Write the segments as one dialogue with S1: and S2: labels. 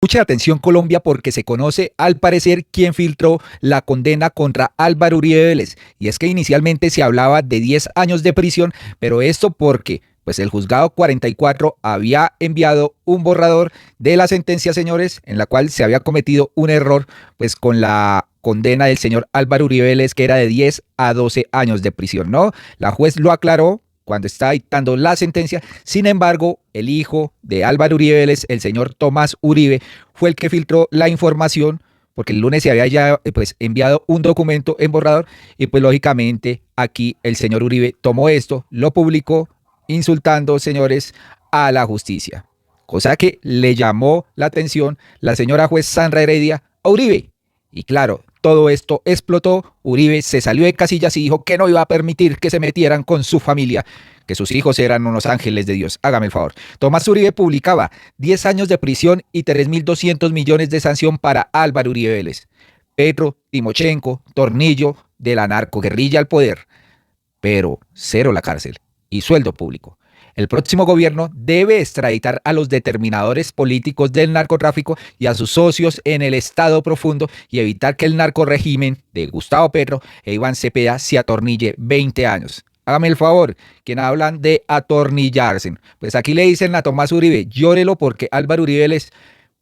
S1: Mucha atención Colombia porque se conoce al parecer quién filtró la condena contra Álvaro Uribe Vélez. Y es que inicialmente se hablaba de 10 años de prisión, pero esto porque pues el juzgado 44 había enviado un borrador de la sentencia, señores, en la cual se había cometido un error pues con la condena del señor Álvaro Uribe Vélez, que era de 10 a 12 años de prisión, ¿no? La juez lo aclaró cuando está dictando la sentencia. Sin embargo, el hijo de Álvaro Uribe Vélez, el señor Tomás Uribe, fue el que filtró la información porque el lunes se había ya pues enviado un documento en borrador y pues lógicamente aquí el señor Uribe tomó esto, lo publicó insultando, señores, a la justicia. Cosa que le llamó la atención la señora juez Sandra Heredia a Uribe. Y claro, todo esto explotó, Uribe se salió de casillas y dijo que no iba a permitir que se metieran con su familia, que sus hijos eran unos ángeles de Dios. Hágame el favor. Tomás Uribe publicaba 10 años de prisión y 3.200 millones de sanción para Álvaro Uribe Vélez. Petro, Timochenko, tornillo de la narcoguerrilla al poder, pero cero la cárcel y sueldo público. El próximo gobierno debe extraditar a los determinadores políticos del narcotráfico y a sus socios en el Estado profundo y evitar que el narcorégimen de Gustavo Petro e Iván Cepeda se atornille 20 años. Hágame el favor, quien hablan de atornillarse. Pues aquí le dicen a Tomás Uribe, llórelo porque Álvaro Uribe les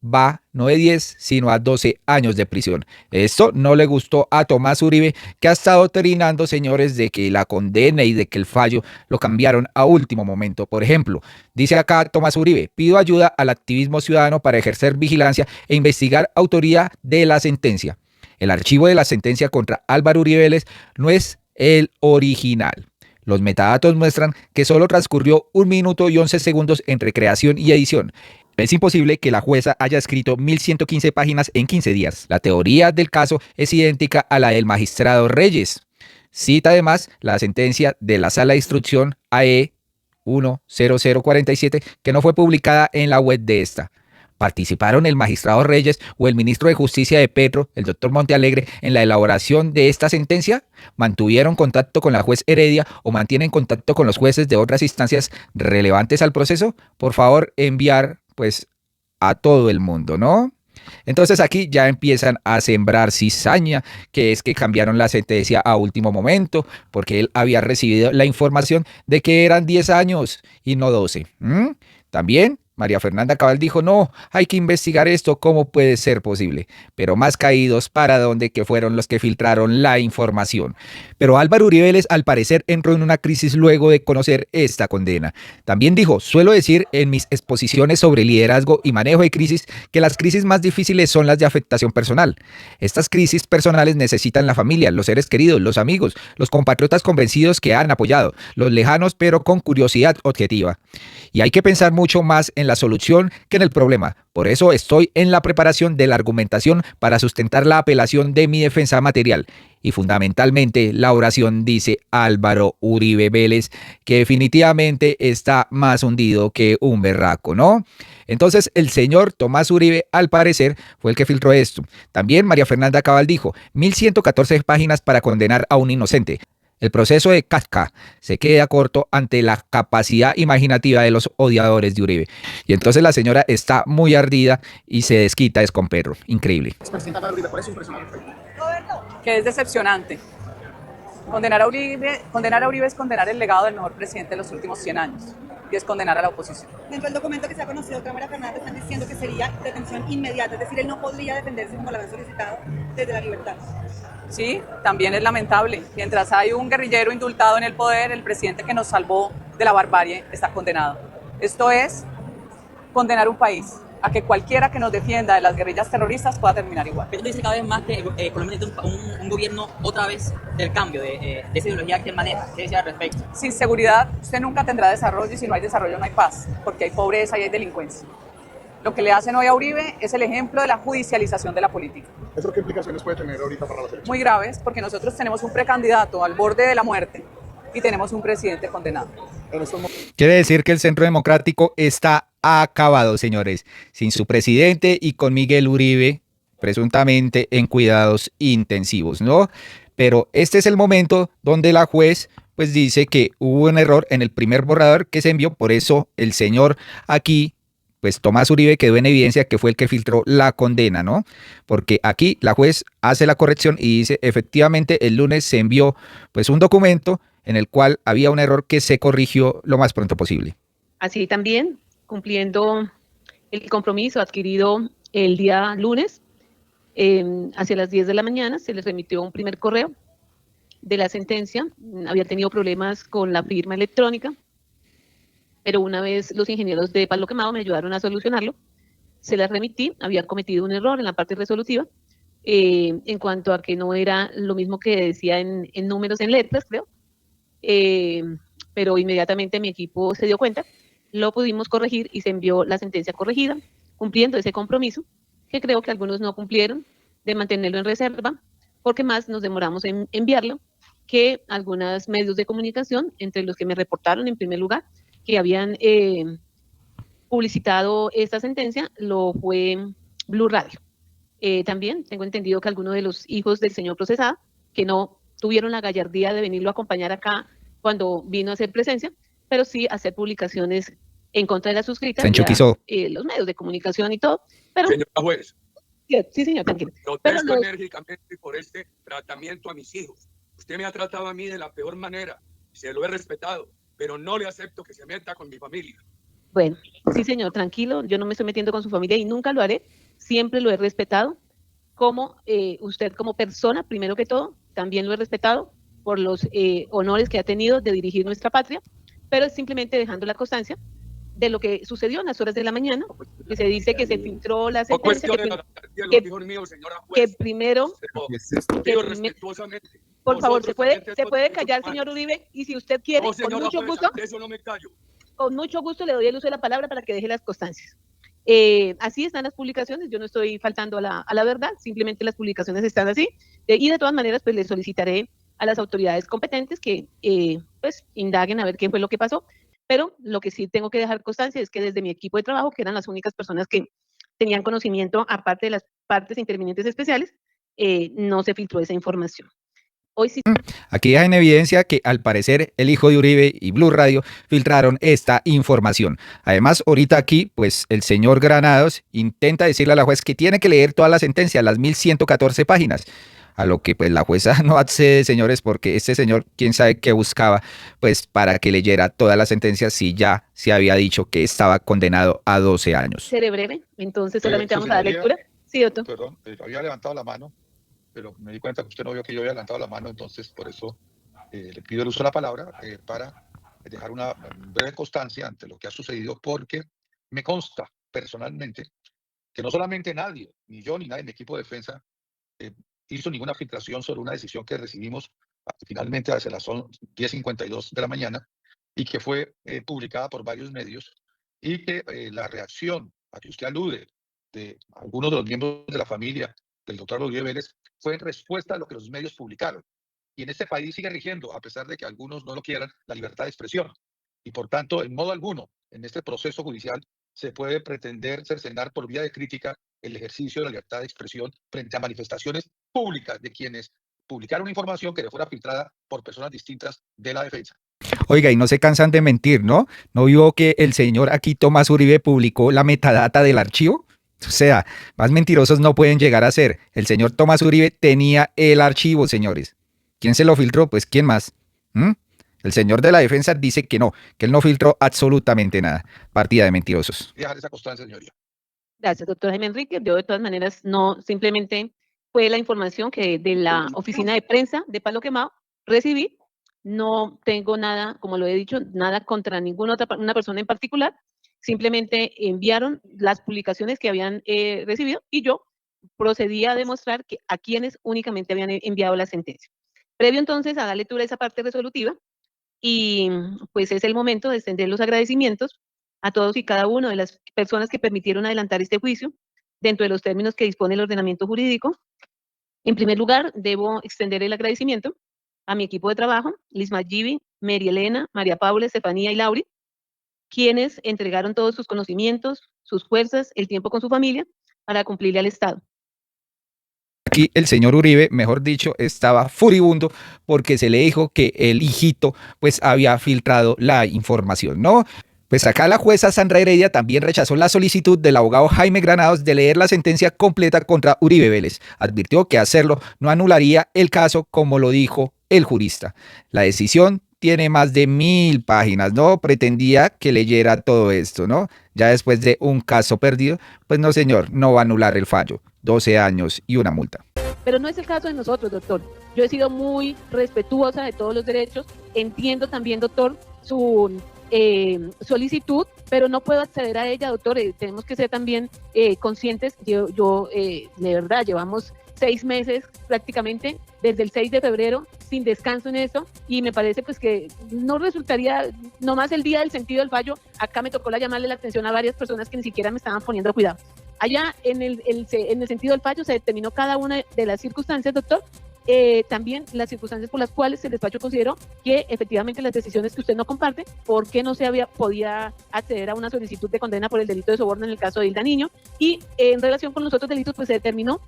S1: va no de 10, sino a 12 años de prisión. Esto no le gustó a Tomás Uribe, que ha estado trinando, señores, de que la condena y de que el fallo lo cambiaron a último momento. Por ejemplo, dice acá Tomás Uribe, pido ayuda al activismo ciudadano para ejercer vigilancia e investigar autoría de la sentencia. El archivo de la sentencia contra Álvaro Uribe Vélez no es el original. Los metadatos muestran que solo transcurrió 1 minuto y 11 segundos entre creación y edición. Es imposible que la jueza haya escrito 1.115 páginas en 15 días. La teoría del caso es idéntica a la del magistrado Reyes. Cita además la sentencia de la Sala de Instrucción AE 10047 que no fue publicada en la web de esta. ¿Participaron el magistrado Reyes o el ministro de Justicia de Petro, el doctor Montealegre, en la elaboración de esta sentencia? ¿Mantuvieron contacto con la juez Heredia o mantienen contacto con los jueces de otras instancias relevantes al proceso? Por favor, enviar pues a todo el mundo, ¿no? Entonces aquí ya empiezan a sembrar cizaña, que es que cambiaron la sentencia a último momento, porque él había recibido la información de que eran 10 años y no 12. También María Fernanda Cabal dijo, no, hay que investigar esto, ¿cómo puede ser posible? Pero más caídos para donde que fueron los que filtraron la información. Pero Álvaro Uribe Vélez al parecer entró en una crisis luego de conocer esta condena. También dijo, suelo decir en mis exposiciones sobre liderazgo y manejo de crisis que las crisis más difíciles son las de afectación personal. Estas crisis personales necesitan la familia, los seres queridos, los amigos, los compatriotas convencidos que han apoyado, los lejanos pero con curiosidad objetiva. Y hay que pensar mucho más en la solución que en el problema. Por eso estoy en la preparación de la argumentación para sustentar la apelación de mi defensa material. Y fundamentalmente la oración, dice Álvaro Uribe Vélez, que definitivamente está más hundido que un berraco, ¿no? Entonces el señor Tomás Uribe, al parecer, fue el que filtró esto. También María Fernanda Cabal dijo, 1.114 páginas para condenar a un inocente. El proceso de Kafka se queda corto ante la capacidad imaginativa de los odiadores de Uribe. Y entonces la señora está muy ardida y se desquita es con Petro. Increíble.
S2: Que es decepcionante. Condenar a Uribe es condenar el legado del mejor presidente de los últimos 100 años. Y es condenar a la oposición.
S3: Dentro del documento que se ha conocido, Cámara Fernández están diciendo que sería detención inmediata, es decir, él no podría defenderse como lo habían solicitado desde la libertad.
S2: Sí, también es lamentable. Mientras hay un guerrillero indultado en el poder, el presidente que nos salvó de la barbarie está condenado. Esto es condenar un país a que cualquiera que nos defienda de las guerrillas terroristas pueda terminar igual.
S4: Pero dice cada vez más que Colombia necesita un gobierno otra vez del cambio, de esa ideología que él maneja. ¿Qué decía al respecto?
S2: Sin seguridad usted nunca tendrá desarrollo y si no hay desarrollo no hay paz, porque hay pobreza y hay delincuencia. Lo que le hacen hoy a Uribe es el ejemplo de la judicialización de la política.
S5: ¿Eso qué implicaciones puede tener ahorita para las elecciones?
S2: Muy graves, porque nosotros tenemos un precandidato al borde de la muerte y tenemos un presidente condenado.
S1: Quiere decir que el Centro Democrático está acabado, señores, sin su presidente y con Miguel Uribe presuntamente en cuidados intensivos, ¿no? Pero este es el momento donde la juez pues dice que hubo un error en el primer borrador que se envió, por eso el señor aquí pues Tomás Uribe quedó en evidencia que fue el que filtró la condena, ¿no? Porque aquí la juez hace la corrección y dice, efectivamente, el lunes se envió pues un documento en el cual había un error que se corrigió lo más pronto posible.
S6: Así también, cumpliendo el compromiso adquirido el día lunes, hacia las 10 de la mañana, se les remitió un primer correo de la sentencia. Había tenido problemas con la firma electrónica, pero una vez los ingenieros de Palo Quemado me ayudaron a solucionarlo, se las remití. Había cometido un error en la parte resolutiva, en cuanto a que no era lo mismo que decía en números, en letras, creo, pero inmediatamente mi equipo se dio cuenta, lo pudimos corregir y se envió la sentencia corregida, cumpliendo ese compromiso, que creo que algunos no cumplieron, de mantenerlo en reserva, porque más nos demoramos en enviarlo que algunos medios de comunicación, entre los que me reportaron en primer lugar, que habían publicitado esta sentencia, lo fue Blue Radio. También tengo entendido que algunos de los hijos del señor procesado, que no tuvieron la gallardía de venirlo a acompañar acá cuando vino a hacer presencia, pero sí hacer publicaciones en contra de la suscrita,
S1: Se enchuquizó.
S6: los medios de comunicación y todo. Pero,
S7: Señora juez,
S6: sí, señor, tranquilo.
S7: protesto enérgicamente por este tratamiento a mis hijos. Usted me ha tratado a mí de la peor manera, se lo he respetado, pero no le acepto que se meta con mi familia.
S6: Bueno, sí, señor, tranquilo, yo no me estoy metiendo con su familia y nunca lo haré, siempre lo he respetado, como usted como persona, primero que todo, también lo he respetado por los honores que ha tenido de dirigir nuestra patria, pero es simplemente dejando la constancia de lo que sucedió en las horas de la mañana, que se dice que se filtró la
S7: No
S6: sentencia,
S7: cuestione los hijos míos, señora juez.
S6: que primero,
S7: Pido respetuosamente.
S6: por favor, se puede
S7: Nosotros
S6: callar, señor Uribe, y si usted quiere,
S7: No,
S6: con
S7: señora
S6: mucho
S7: juez,
S6: gusto,
S7: ante eso no me callo.
S6: con mucho gusto le doy el uso de la palabra para que deje las constancias. Así están las publicaciones, yo no estoy faltando a la verdad, simplemente las publicaciones están así, y de todas maneras pues le solicitaré a las autoridades competentes que pues indaguen a ver qué fue lo que pasó, pero lo que sí tengo que dejar constancia es que desde mi equipo de trabajo, que eran las únicas personas que tenían conocimiento, aparte de las partes intervinientes especiales, no se filtró esa información. Hoy sí.
S1: Aquí deja en evidencia que al parecer el hijo de Uribe y Blue Radio filtraron esta información. Además, ahorita aquí, pues el señor Granados intenta decirle a la juez que tiene que leer toda la sentencia, las 1114 páginas. A lo que pues la jueza no accede, señores, porque este señor, quién sabe qué buscaba, pues para que leyera toda la sentencia si ya se había dicho que estaba condenado a 12 años.
S6: Seré breve, entonces solamente vamos a dar lectura. Sí, doctor.
S5: Perdón, había levantado la mano, pero me di cuenta que usted no vio que yo había levantado la mano, entonces por eso le pido el uso de la palabra para dejar una breve constancia ante lo que ha sucedido, porque me consta personalmente que no solamente nadie, ni yo ni nadie en mi equipo de defensa, hizo ninguna filtración sobre una decisión que recibimos finalmente hacia las 10:52 de la mañana y que fue publicada por varios medios, y que la reacción a que usted alude de algunos de los miembros de la familia del doctor Rodríguez Vélez fue en respuesta a lo que los medios publicaron. Y en este país sigue rigiendo, a pesar de que algunos no lo quieran, la libertad de expresión. Y por tanto, en modo alguno, en este proceso judicial, se puede pretender cercenar por vía de crítica el ejercicio de la libertad de expresión frente a manifestaciones públicas de quienes publicaron información que le fuera filtrada por personas distintas de la defensa.
S1: Oiga, y no se cansan de mentir, ¿no? ¿No vio que el señor aquí, Tomás Uribe, publicó la metadata del archivo? O sea, más mentirosos no pueden llegar a ser. El señor Tomás Uribe tenía el archivo, señores. ¿Quién se lo filtró? Pues, ¿quién más? El señor de la defensa dice que no, que él no filtró absolutamente nada. Partida de mentirosos.
S5: Dejar esa constancia, señoría.
S6: Gracias, doctor Jaime Enrique. Yo de todas maneras no, simplemente fue la información que de la oficina de prensa de Palo Quemado recibí. No tengo nada, como lo he dicho, nada contra ninguna otra una persona en particular. Simplemente enviaron las publicaciones que habían recibido y yo procedí a demostrar que a quienes únicamente habían enviado la sentencia. Previo entonces a dar lectura a esa parte resolutiva, y pues es el momento de extender los agradecimientos a todos y cada uno de las personas que permitieron adelantar este juicio dentro de los términos que dispone el ordenamiento jurídico. En primer lugar, debo extender el agradecimiento a mi equipo de trabajo, Lisma Gibi, Mary Elena, María Paula, Estefanía y Lauri, quienes entregaron todos sus conocimientos, sus fuerzas, el tiempo con su familia para cumplirle al Estado.
S1: Aquí el señor Uribe, mejor dicho, estaba furibundo porque se le dijo que el hijito pues había filtrado la información, ¿no? Pues acá la jueza Sandra Heredia también rechazó la solicitud del abogado Jaime Granados de leer la sentencia completa contra Uribe Vélez. Advirtió que hacerlo no anularía el caso, como lo dijo el jurista. La decisión tiene más de 1000 páginas, no pretendía que leyera todo esto, ¿no? Ya después de un caso perdido, pues no señor, no va a anular el fallo. 12 años y una multa.
S6: Pero no es el caso de nosotros, doctor. Yo he sido muy respetuosa de todos los derechos. Entiendo también, doctor, su solicitud, pero no puedo acceder a ella, doctor. Tenemos que ser también conscientes. De verdad, llevamos 6 meses prácticamente, desde el 6 de febrero, sin descanso en eso, y me parece pues que no resultaría, nomás el día del sentido del fallo, acá me tocó llamarle la atención a varias personas que ni siquiera me estaban poniendo cuidado. Allá en el sentido del fallo se determinó cada una de las circunstancias, doctor. También las circunstancias por las cuales el despacho consideró que efectivamente las decisiones que usted no comparte, porque no podía acceder a una solicitud de condena por el delito de soborno en el caso de Hilda Niño, y en relación con los otros delitos pues se determinó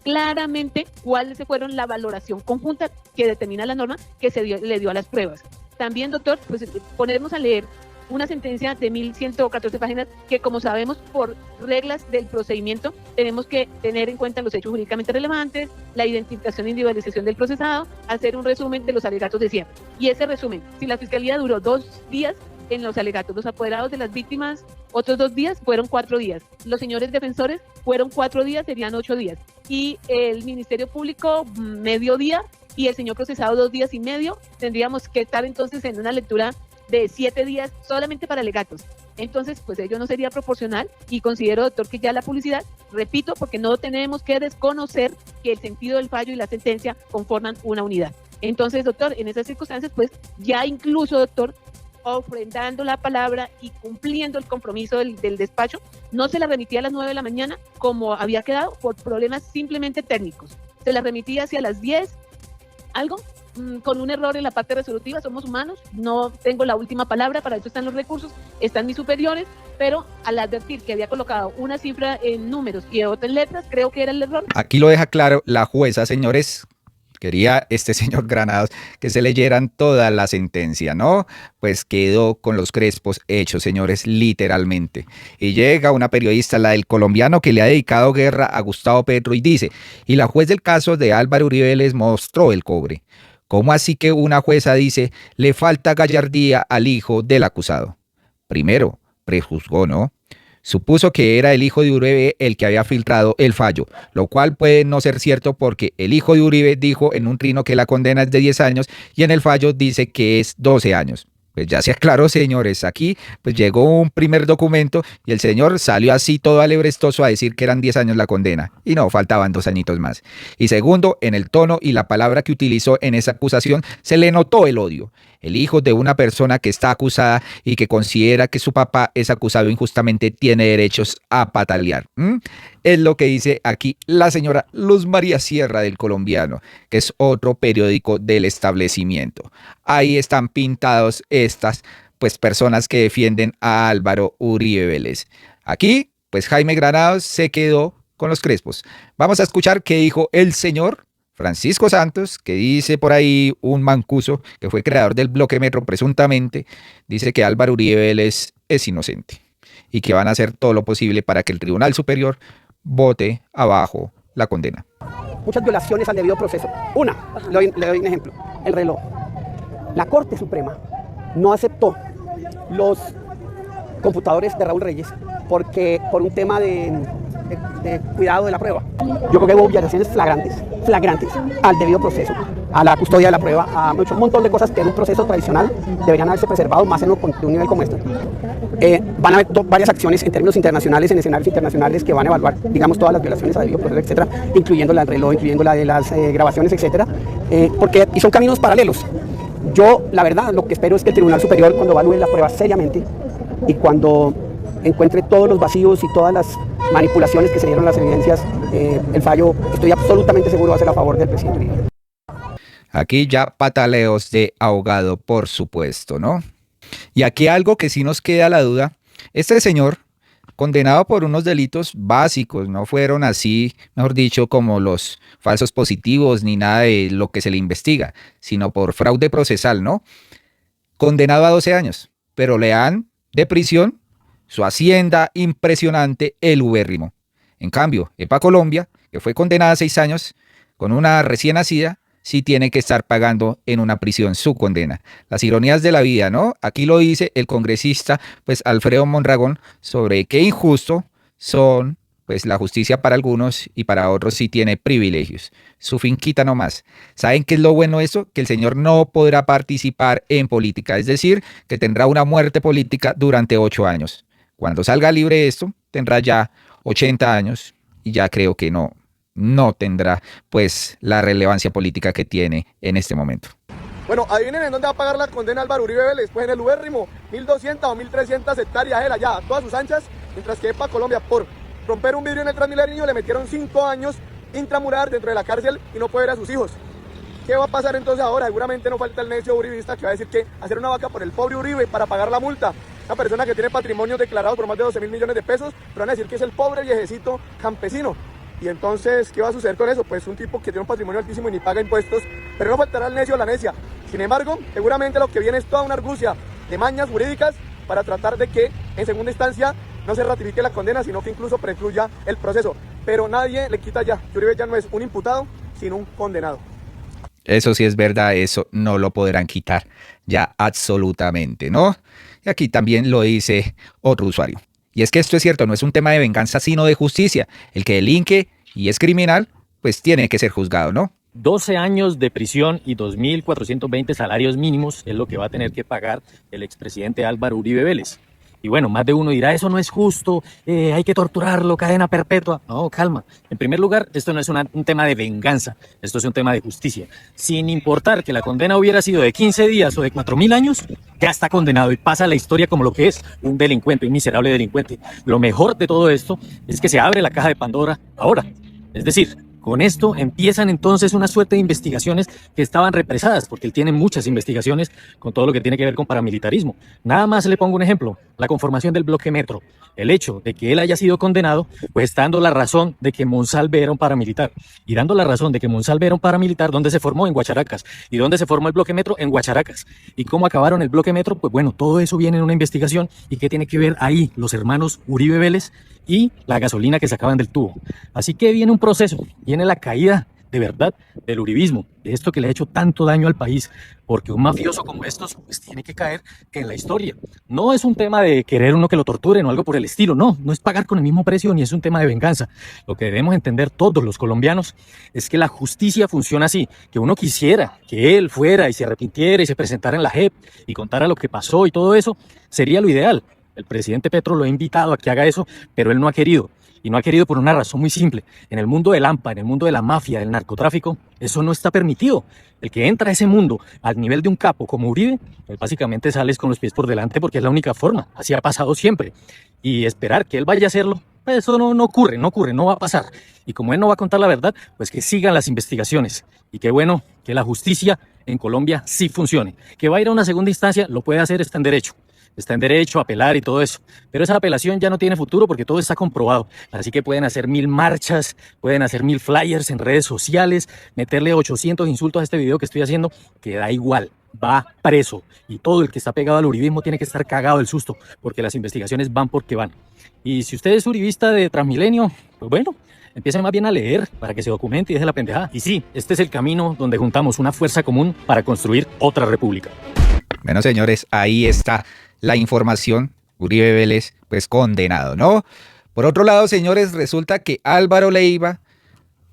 S6: claramente cuáles fueron la valoración conjunta que determina la norma que le dio a las pruebas. También, doctor, pues ponernos a leer una sentencia de 1114 páginas que, como sabemos, por reglas del procedimiento, tenemos que tener en cuenta los hechos jurídicamente relevantes, la identificación e individualización del procesado, hacer un resumen de los alegatos de cierre. Y ese resumen, si la Fiscalía duró 2 días en los alegatos, los apoderados de las víctimas, otros 2 días, fueron 4 días. Los señores defensores fueron 4 días, serían 8 días. Y el Ministerio Público, medio día, y el señor procesado 2 días y medio. Tendríamos que estar entonces en una lectura de 7 días solamente para alegatos. Entonces, pues ello no sería proporcional, y considero, doctor, que ya la publicidad, repito, porque no tenemos que desconocer que el sentido del fallo y la sentencia conforman una unidad. Entonces, doctor, en esas circunstancias, pues ya incluso, doctor, ofrendando la palabra y cumpliendo el compromiso del despacho, no se la remitía a las 9 de la mañana como había quedado por problemas simplemente técnicos. Se la remitía hacia las 10, algo, con un error en la parte resolutiva. Somos humanos, no tengo la última palabra, para eso están los recursos, están mis superiores, pero al advertir que había colocado una cifra en números y otra en letras, creo que era el error.
S1: Aquí lo deja claro la jueza, señores. Quería este señor Granados que se leyeran toda la sentencia, ¿no? Pues quedó con los crespos hechos, señores, literalmente. Y llega una periodista, la del Colombiano, que le ha dedicado guerra a Gustavo Petro, y dice: y la juez del caso de Álvaro Uribe les mostró el cobre. ¿Cómo así que una jueza dice le falta gallardía al hijo del acusado? Primero, prejuzgó, ¿no? Supuso que era el hijo de Uribe el que había filtrado el fallo, lo cual puede no ser cierto, porque el hijo de Uribe dijo en un trino que la condena es de 10 años y en el fallo dice que es 12 años. Pues ya se aclaró, señores. Aquí pues llegó un primer documento y el señor salió así todo alebrestoso a decir que eran 10 años la condena, y no, faltaban 2 añitos más. Y segundo, en el tono y la palabra que utilizó en esa acusación se le notó el odio. El hijo de una persona que está acusada y que considera que su papá es acusado injustamente tiene derechos a patalear. Es lo que dice aquí la señora Luz María Sierra del Colombiano, que es otro periódico del establecimiento. Ahí están pintados estas pues personas que defienden a Álvaro Uribe Vélez. Aquí pues Jaime Granados se quedó con los crespos. Vamos a escuchar qué dijo el señor Francisco Santos, que dice por ahí un mancuso que fue creador del bloque Metro presuntamente, dice que Álvaro Uribe Vélez es inocente y que van a hacer todo lo posible para que el Tribunal Superior vote abajo la condena.
S8: Muchas violaciones al debido proceso. Una, le doy un ejemplo, el reloj. La Corte Suprema no aceptó los computadores de Raúl Reyes porque por un tema de cuidado de la prueba. Yo creo que hubo violaciones flagrantes al debido proceso, a la custodia de la prueba, a un montón de cosas que en un proceso tradicional deberían haberse preservado, más en un nivel como este. Van a haber varias acciones en términos internacionales, en escenarios internacionales, que van a evaluar, digamos, todas las violaciones al debido proceso, etcétera, incluyendo la del reloj, incluyendo la de las grabaciones, etcétera, y son caminos paralelos. Yo, la verdad, lo que espero es que el Tribunal Superior, cuando evalúe la prueba seriamente y cuando encuentre todos los vacíos y todas las manipulaciones que se dieron en las evidencias, el fallo, estoy absolutamente seguro, va a ser a favor del presidente Uribe.
S1: Aquí ya pataleos de ahogado, por supuesto, ¿no? Y aquí algo que sí nos queda la duda: este señor, condenado por unos delitos básicos, no fueron así, mejor dicho, como los falsos positivos ni nada de lo que se le investiga, sino por fraude procesal, ¿no? Condenado a 12 años, pero le han de prisión, su hacienda impresionante, el ubérrimo. En cambio, EPA Colombia, que fue condenada a 6 años con una recién nacida, sí tiene que estar pagando en una prisión su condena. Las ironías de la vida, ¿no? Aquí lo dice el congresista, pues Alfredo Mondragón, sobre qué injusto son, pues la justicia para algunos y para otros sí tiene privilegios. Su finquita nomás. ¿Saben qué es lo bueno de eso? Que el señor no podrá participar en política, es decir, que tendrá una muerte política durante 8 años. Cuando salga libre de esto, tendrá ya 80 años y ya creo que no tendrá pues la relevancia política que tiene en este momento.
S9: Bueno, adivinen en dónde va a pagar la condena Álvaro Uribe Vélez, pues en el ubérrimo, 1.200 o 1.300 hectáreas él allá, todas sus anchas, mientras que EPA Colombia por romper un vidrio en el Transmilenio le metieron 5 años intramural dentro de la cárcel y no puede ver a sus hijos. ¿Qué va a pasar entonces ahora? Seguramente no falta el necio uribista que va a decir que hacer una vaca por el pobre Uribe para pagar la multa. Una persona que tiene patrimonios declarados por más de 12.000 millones de pesos, pero van a decir que es el pobre viejecito campesino. Y entonces, ¿qué va a suceder con eso? Pues un tipo que tiene un patrimonio altísimo y ni paga impuestos, pero no faltará el necio o la necia. Sin embargo, seguramente lo que viene es toda una argucia de mañas jurídicas para tratar de que en segunda instancia no se ratifique la condena, sino que incluso precluya el proceso. Pero nadie le quita ya que Uribe ya no es un imputado, sino un condenado.
S1: Eso sí es verdad, eso no lo podrán quitar ya absolutamente, ¿no? Y aquí también lo dice otro usuario. Y es que esto es cierto, no es un tema de venganza, sino de justicia. El que delinque y es criminal, pues tiene que ser juzgado, ¿no?
S10: 12 años de prisión y 2.420 salarios mínimos es lo que va a tener que pagar el expresidente Álvaro Uribe Vélez. Y bueno, más de uno dirá, eso no es justo, hay que torturarlo, cadena perpetua. No, calma. En primer lugar, esto no es un tema de venganza, esto es un tema de justicia. Sin importar que la condena hubiera sido de 15 días o de 4.000 años, ya está condenado y pasa a la historia como lo que es, un delincuente, un miserable delincuente. Lo mejor de todo esto es que se abre la caja de Pandora ahora. Es decir, con esto empiezan entonces una suerte de investigaciones que estaban represadas, porque él tiene muchas investigaciones con todo lo que tiene que ver con paramilitarismo. Nada más le pongo un ejemplo, la conformación del bloque Metro. El hecho de que él haya sido condenado, pues está dando la razón de que Monsalve era un paramilitar. Y dando la razón de que Monsalve era un paramilitar, ¿dónde se formó? En Guacharacas. ¿Y dónde se formó el bloque Metro? En Guacharacas. ¿Y cómo acabaron el bloque Metro? Pues bueno, todo eso viene en una investigación. ¿Y qué tiene que ver ahí los hermanos Uribe Vélez y la gasolina que sacaban del tubo? Así que viene un proceso, viene la caída de verdad del uribismo, de esto que le ha hecho tanto daño al país, porque un mafioso como estos pues tiene que caer en la historia. No es un tema de querer uno que lo torturen o algo por el estilo, no es pagar con el mismo precio ni es un tema de venganza. Lo que debemos entender todos los colombianos es que la justicia funciona así, que uno quisiera que él fuera y se arrepintiera y se presentara en la JEP y contara lo que pasó y todo eso, sería lo ideal. El presidente Petro lo ha invitado a que haga eso, pero él no ha querido. Y no ha querido por una razón muy simple. En el mundo del AMPA, en el mundo de la mafia, del narcotráfico, eso no está permitido. El que entra a ese mundo al nivel de un capo como Uribe, pues básicamente sales con los pies por delante porque es la única forma. Así ha pasado siempre. Y esperar que él vaya a hacerlo, pues eso no ocurre, no va a pasar. Y como él no va a contar la verdad, pues que sigan las investigaciones. Y qué bueno que la justicia en Colombia sí funcione. Que va a ir a una segunda instancia, lo puede hacer, está en derecho. Está en derecho a apelar y todo eso. Pero esa apelación ya no tiene futuro porque todo está comprobado. Así que pueden hacer 1.000 marchas, pueden hacer 1.000 flyers en redes sociales, meterle 800 insultos a este video que estoy haciendo, que da igual, va preso. Y todo el que está pegado al uribismo tiene que estar cagado del susto, porque las investigaciones van porque van. Y si usted es uribista de Transmilenio, pues bueno, empiece más bien a leer para que se documente y deje la pendejada. Y sí, este es el camino donde juntamos una fuerza común para construir otra república.
S1: Bueno, señores, ahí está la información. Uribe Vélez, pues condenado, ¿no? Por otro lado, señores, resulta que Álvaro Leiva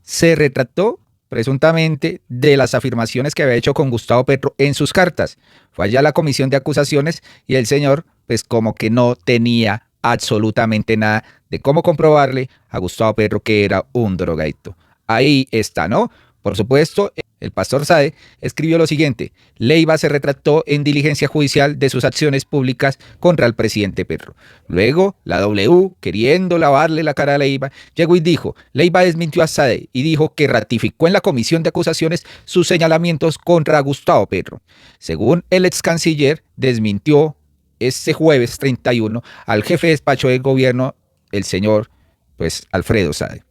S1: se retractó presuntamente de las afirmaciones que había hecho con Gustavo Petro en sus cartas. Fue allá a la comisión de acusaciones y el señor, pues como que no tenía absolutamente nada de cómo comprobarle a Gustavo Petro que era un drogadicto. Ahí está, ¿no? Por supuesto, el pastor Sade escribió lo siguiente: Leiva se retractó en diligencia judicial de sus acciones públicas contra el presidente Petro. Luego, la W, queriendo lavarle la cara a Leiva, llegó y dijo: Leiva desmintió a Sade y dijo que ratificó en la comisión de acusaciones sus señalamientos contra Gustavo Petro. Según el ex canciller, desmintió este jueves 31 al jefe de despacho del gobierno, el señor Alfredo Sade.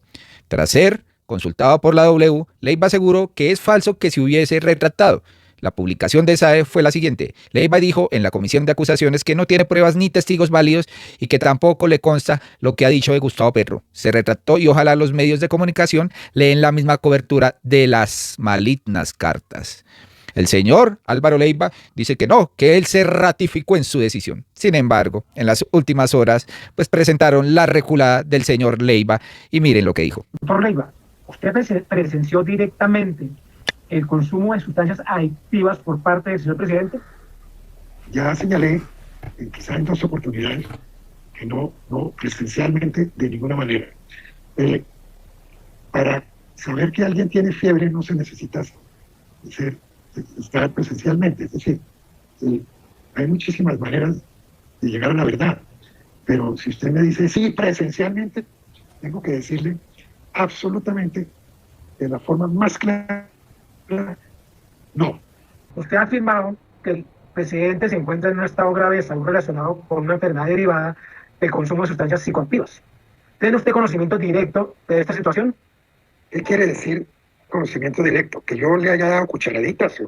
S1: Tras ser consultado por la W, Leiva aseguró que es falso que se hubiese retractado, La publicación de SAE fue la siguiente. Leiva dijo en la comisión de acusaciones que no tiene pruebas ni testigos válidos y que tampoco le consta lo que ha dicho de Gustavo Petro. Se retractó y ojalá los medios de comunicación leen la misma cobertura de las malignas cartas. El señor Álvaro Leiva dice que no, que él se ratificó en su decisión. Sin embargo, en las últimas horas, pues presentaron la reculada del señor Leiva y miren lo que dijo.
S11: Doctor Leiva, usted presenció directamente el consumo de sustancias adictivas por parte del señor presidente.
S12: Ya señalé, quizás en 2 oportunidades, que no presencialmente de ninguna manera. Para saber que alguien tiene fiebre no se necesita estar presencialmente. Es decir, hay muchísimas maneras de llegar a la verdad. Pero si usted me dice, sí, presencialmente, tengo que decirle absolutamente de la forma más clara, no.
S11: Usted ha afirmado que el presidente se encuentra en un estado grave de salud relacionado con una enfermedad derivada del consumo de sustancias psicoactivas. ¿Tiene usted conocimiento directo de esta situación?
S12: ¿Qué quiere decir conocimiento directo? ¿Que yo le haya dado cucharaditas?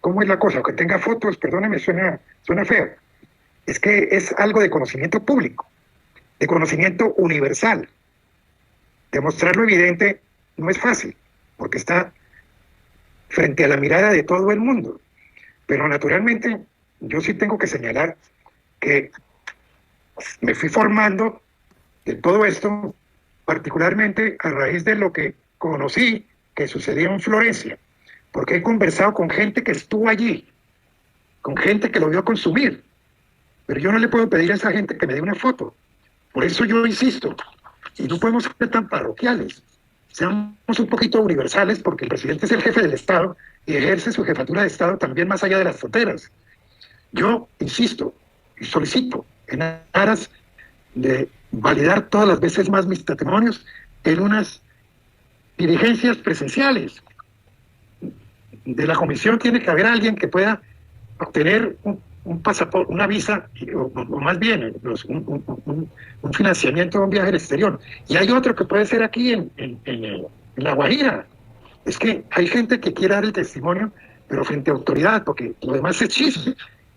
S12: ¿Cómo es la cosa? ¿O que tenga fotos? Perdóneme, suena feo. Es que es algo de conocimiento público, de conocimiento universal. Demostrarlo evidente no es fácil, porque está frente a la mirada de todo el mundo. Pero naturalmente, yo sí tengo que señalar que me fui formando de todo esto, particularmente a raíz de lo que conocí que sucedió en Florencia, porque he conversado con gente que estuvo allí, con gente que lo vio consumir, pero yo no le puedo pedir a esa gente que me dé una foto. Por eso yo insisto, y no podemos ser tan parroquiales, seamos un poquito universales, porque el presidente es el jefe del Estado y ejerce su jefatura de Estado también más allá de las fronteras. Yo insisto y solicito en aras de validar todas las veces más mis testimonios en unas diligencias presenciales. De la comisión tiene que haber alguien que pueda obtener un pasaporte, una visa, o más bien un financiamiento de un viaje al exterior. Y hay otro que puede ser aquí en La Guajira. Es que hay gente que quiere dar el testimonio, pero frente a autoridad, porque lo demás es chiste.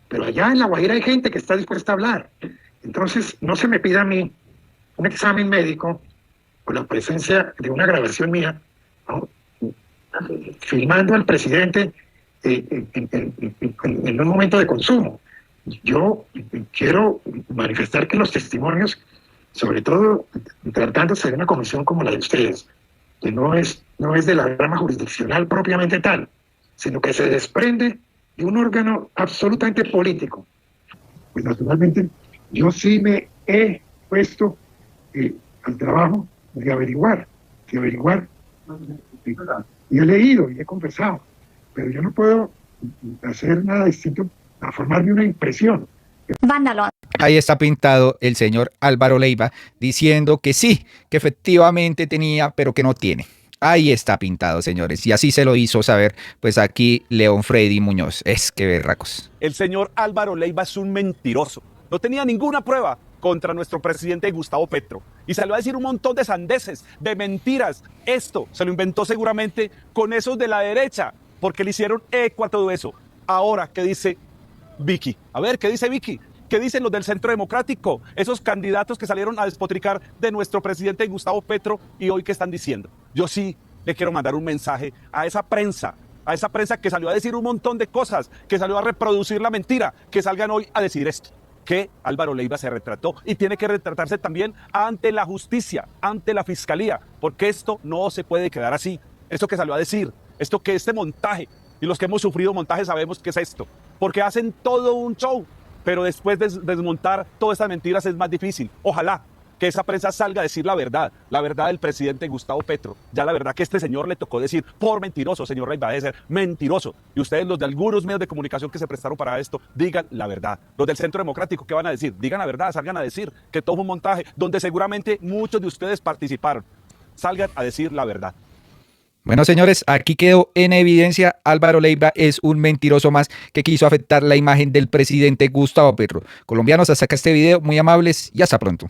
S12: Pero allá en La Guajira hay gente que está dispuesta a hablar. Entonces, no se me pida a mí un examen médico con la presencia de una grabación mía, ¿no?, filmando al presidente en un momento de consumo. Yo quiero manifestar que los testimonios, sobre todo tratándose de una comisión como la de ustedes, que no es de la rama jurisdiccional propiamente tal, sino que se desprende de un órgano absolutamente político. Pues naturalmente yo sí me he puesto al trabajo de averiguar, y he leído y he conversado, pero yo no puedo hacer nada distinto a formarme una impresión.
S1: Vándalo. Ahí está pintado el señor Álvaro Leiva diciendo que sí, que efectivamente tenía, pero que no tiene. Ahí está pintado, señores, y así se lo hizo saber, pues aquí León Freddy Muñoz. Es que berracos.
S13: El señor Álvaro Leiva es un mentiroso. No tenía ninguna prueba contra nuestro presidente Gustavo Petro. Y salió a decir un montón de sandeces, de mentiras. Esto se lo inventó seguramente con esos de la derecha, porque le hicieron eco a todo eso. Ahora, ¿qué dice Vicky? A ver, ¿qué dice Vicky? ¿Qué dicen los del Centro Democrático? Esos candidatos que salieron a despotricar de nuestro presidente Gustavo Petro, y hoy, ¿qué están diciendo? Yo sí le quiero mandar un mensaje a esa prensa que salió a decir un montón de cosas, que salió a reproducir la mentira, que salgan hoy a decir esto. Que Álvaro Leiva se retrató y tiene que retratarse también ante la justicia, ante la fiscalía, porque esto no se puede quedar así. Esto que salió a decir, esto que este montaje, y los que hemos sufrido montaje sabemos qué es esto, porque hacen todo un show, pero después de desmontar todas estas mentiras es más difícil. Ojalá que esa prensa salga a decir la verdad del presidente Gustavo Petro. Ya la verdad que este señor le tocó decir por mentiroso, señor Leiva, debe ser mentiroso. Y ustedes, los de algunos medios de comunicación que se prestaron para esto, digan la verdad. Los del Centro Democrático, ¿qué van a decir? Digan la verdad, salgan a decir que todo fue un montaje, donde seguramente muchos de ustedes participaron. Salgan a decir la verdad.
S1: Bueno, señores, aquí quedó en evidencia, Álvaro Leiva es un mentiroso más que quiso afectar la imagen del presidente Gustavo Petro. Colombianos, hasta acá este video, muy amables y hasta pronto.